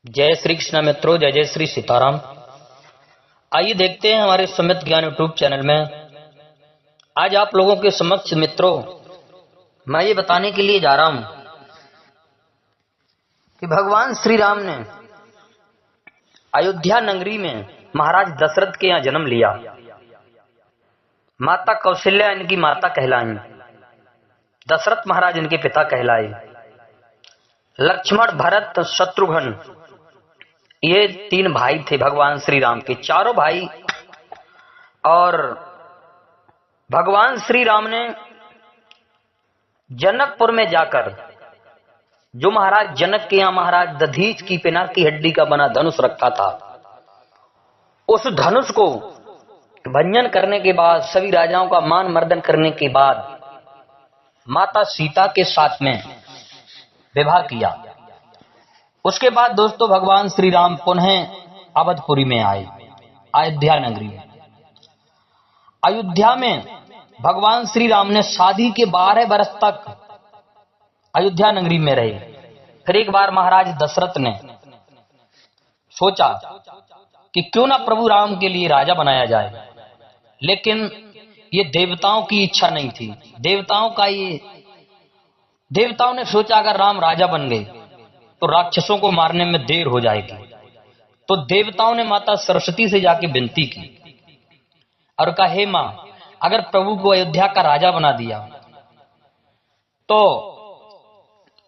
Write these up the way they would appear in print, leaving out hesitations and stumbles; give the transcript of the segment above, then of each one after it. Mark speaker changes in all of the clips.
Speaker 1: जय श्री कृष्ण मित्रों, जय जय श्री सीताराम। आइए देखते हैं हमारे समित ज्ञान यूट्यूब चैनल में। आज आप लोगों के समक्ष मित्रों मैं ये बताने के लिए जा रहा हूं कि भगवान श्री राम ने अयोध्या नगरी में महाराज दशरथ के यहां जन्म लिया। माता कौशल्या इनकी माता कहलाई, दशरथ महाराज इनके पिता कहलाए। लक्ष्मण, भरत, शत्रुघ्न ये तीन भाई थे भगवान श्री राम के, चारों भाई। और भगवान श्री राम ने जनकपुर में जाकर जो महाराज जनक के यहां महाराज दधीच की पिनाक की हड्डी का बना धनुष रखा था, उस धनुष को भंजन करने के बाद, सभी राजाओं का मान मर्दन करने के बाद माता सीता के साथ में विवाह किया। उसके बाद दोस्तों भगवान श्री राम पुनः अवधपुरी में आए, अयोध्या नगरी में। अयोध्या में भगवान श्री राम ने शादी के 12 वर्ष तक अयोध्या नगरी में रहे। फिर एक बार महाराज दशरथ ने सोचा कि क्यों ना प्रभु राम के लिए राजा बनाया जाए, लेकिन ये देवताओं की इच्छा नहीं थी। देवताओं ने सोचा अगर राम राजा बन गए तो राक्षसों को मारने में देर हो जाएगी। तो देवताओं ने माता सरस्वती से जाके विनती की और कहा, हे मां, अगर प्रभु को अयोध्या का राजा बना दिया तो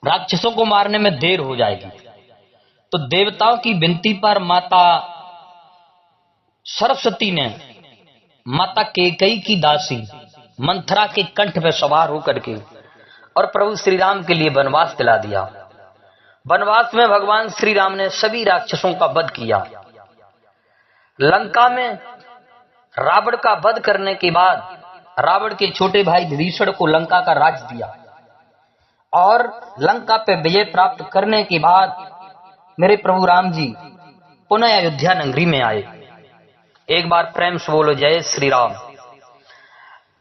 Speaker 1: राक्षसों को मारने में देर हो जाएगी। तो देवताओं की विनती पर माता सरस्वती ने माता कैकेयी की दासी मंथरा के कंठ पर सवार होकर के और प्रभु श्री राम के लिए वनवास दिला दिया। वनवास में भगवान श्री राम ने सभी राक्षसों का वध किया। लंका में रावण का वध करने के बाद रावण के छोटे भाई विभीषण को लंका का राज दिया और लंका पे विजय प्राप्त करने के बाद मेरे प्रभु राम जी पुनः अयोध्या नगरी में आए। एक बार प्रेम से बोलो जय श्री राम।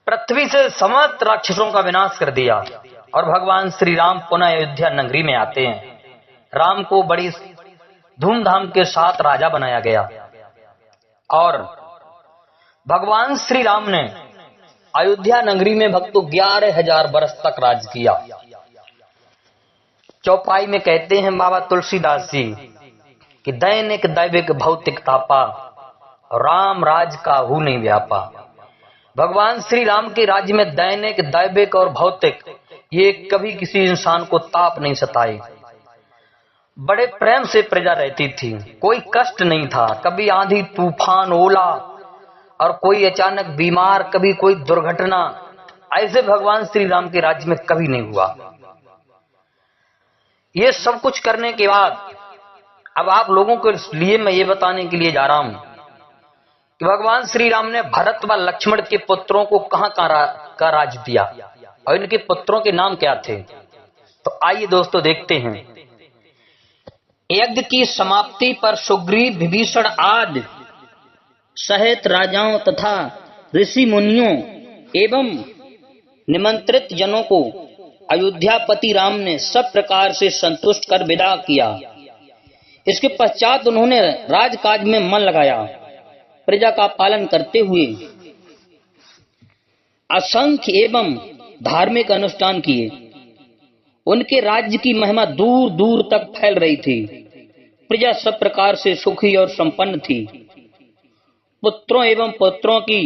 Speaker 1: पृथ्वी से समस्त राक्षसों का विनाश कर दिया और भगवान श्री राम पुनः अयोध्या नगरी में आते हैं। राम को बड़ी धूमधाम के साथ राजा बनाया गया और भगवान श्री राम ने अयोध्या नगरी में भक्तों 11,000 वर्ष तक राज किया। चौपाई में कहते हैं बाबा तुलसीदास जी कि दैनिक दैविक भौतिक तापा, राम राज का हु नहीं व्यापा। भगवान श्री राम के राज्य में दैनिक दैविक और भौतिक ये कभी किसी इंसान को ताप नहीं सताए। बड़े प्रेम से प्रजा रहती थी, कोई कष्ट नहीं था। कभी आंधी तूफान ओला और कोई अचानक बीमार, कभी कोई दुर्घटना, ऐसे भगवान श्री राम के राज्य में कभी नहीं हुआ। ये सब कुछ करने के बाद अब आप लोगों के लिए मैं ये बताने के लिए जा रहा हूं कि भगवान श्री राम ने भरत व लक्ष्मण के पुत्रों को कहां का राज दिया और इनके पुत्रों के नाम क्या थे। तो आइए दोस्तों देखते हैं। यज्ञ की समाप्ति पर सुग्रीव, विभीषण आदि सहित राजाओं तथा ऋषि मुनियों एवं निमंत्रित जनों को अयोध्यापति राम ने सब प्रकार से संतुष्ट कर विदा किया। इसके पश्चात उन्होंने राजकाज में मन लगाया, प्रजा का पालन करते हुए असंख्य एवं धार्मिक अनुष्ठान किए। उनके राज्य की महिमा दूर दूर तक फैल रही थी। प्रजा सब प्रकार से सुखी और संपन्न थी। पुत्रों एवं पुत्रों की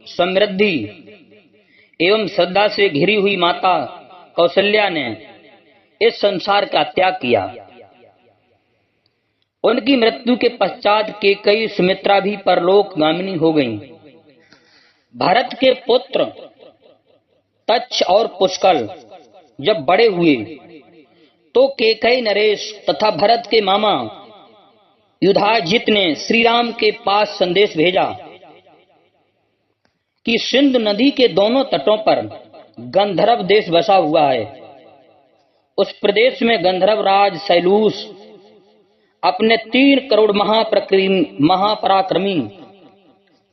Speaker 1: समृद्धि एवं श्रद्धा से घिरी हुई माता कौशल्या ने इस संसार का त्याग किया। उनकी मृत्यु के पश्चात कैकेयी, सुमित्रा भी परलोकगामिनी हो गईं। भरत के पुत्र तच्छ और पुष्कल जब बड़े हुए तो कैकेयी, नरेश तथा भरत के मामा युधाजित ने श्री राम के पास संदेश भेजा कि सिंधु नदी के दोनों तटों पर गंधर्व देश बसा हुआ है। उस प्रदेश में गंधर्व राज शैलूष अपने 3 करोड़ महापराक्रमी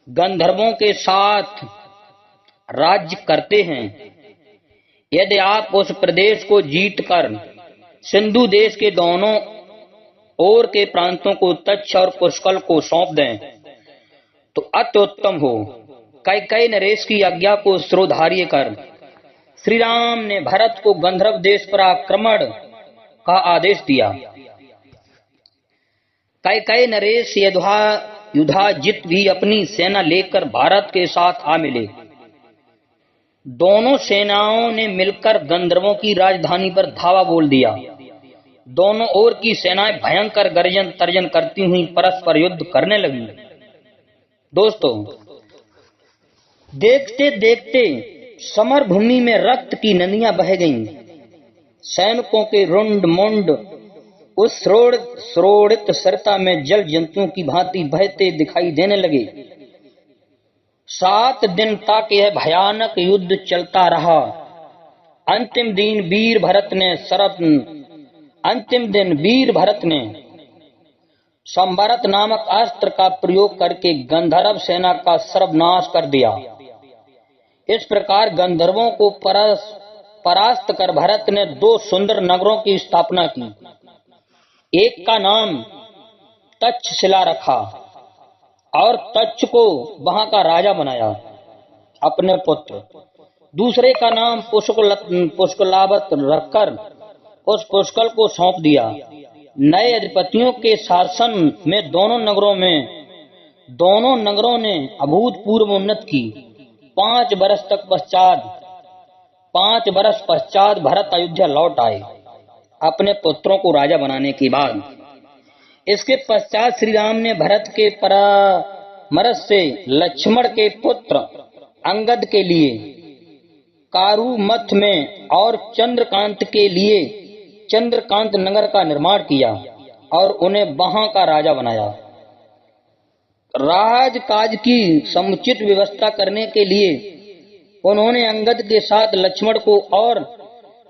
Speaker 1: गंधर्वों के साथ राज्य करते हैं। यदि आप उस प्रदेश को जीतकर सिंधु देश के दोनों और के प्रांतों को तच्छ और पुष्कल को सौंप दें तो अति उत्तम हो। कैकेयी नरेश की आज्ञा को शिरोधार्य कर श्री राम ने भरत को गंधर्व देश पर आक्रमण का आदेश दिया। कैकेयी नरेश युधाजित भी अपनी सेना लेकर भारत के साथ आ मिले। दोनों सेनाओं ने मिलकर गंधर्वों की राजधानी पर धावा बोल दिया। दोनों ओर की सेनाएं भयंकर गर्जन तर्जन करती हुई परस्पर युद्ध करने लगी। दोस्तों, देखते देखते समर भूमि में रक्त की नदियां बह गईं। सैनिकों के रुंड मुंड उस श्रोणित सरता में जल जंतुओं की भांति बहते दिखाई देने लगे। 7 दिन तक यह भयानक युद्ध चलता रहा। अंतिम दिन वीर भरत ने संभरत नामक अस्त्र का प्रयोग करके गंधर्व सेना का सर्वनाश कर दिया। इस प्रकार गंधर्वों को परास्त कर भरत ने 2 सुंदर नगरों की स्थापना की। एक का नाम तक्षशिला रखा और तक्ष को वहां का राजा बनाया अपने पुत्र। दूसरे का नाम पुष्कलावत रखकर उस पुष्कल को सौंप दिया। नए अधिपतियों के शासन में दोनों नगरों ने अभूतपूर्व उन्नति की। 5 बरस पश्चात भरत अयोध्या लौट आए अपने पुत्रों को राजा बनाने के बाद। इसके पश्चात श्री राम ने भरत के परामर्श से लक्ष्मण के पुत्र अंगद के लिए कारुमथ में और चंद्रकांत के लिए चंद्रकांत नगर का निर्माण किया और उन्हें वहां का राजा बनाया। राजकाज की समुचित व्यवस्था करने के लिए उन्होंने अंगद के साथ लक्ष्मण को और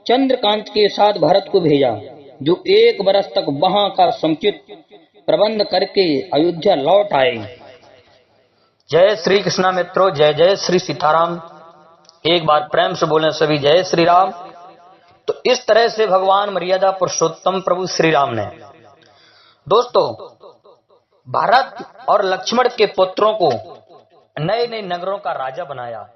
Speaker 1: चंद्रकांत के साथ भरत को भेजा, जो 1 बरस तक वहां का समुचित प्रबंध करके अयोध्या लौट आए। जय श्री कृष्णा मित्रों, जय जय श्री सीताराम। एक बार प्रेम से बोलें सभी, जय श्री राम। तो इस तरह से भगवान मर्यादा पुरुषोत्तम प्रभु श्री राम ने दोस्तों भरत और लक्ष्मण के पुत्रों को नए नए नगरों का राजा बनाया।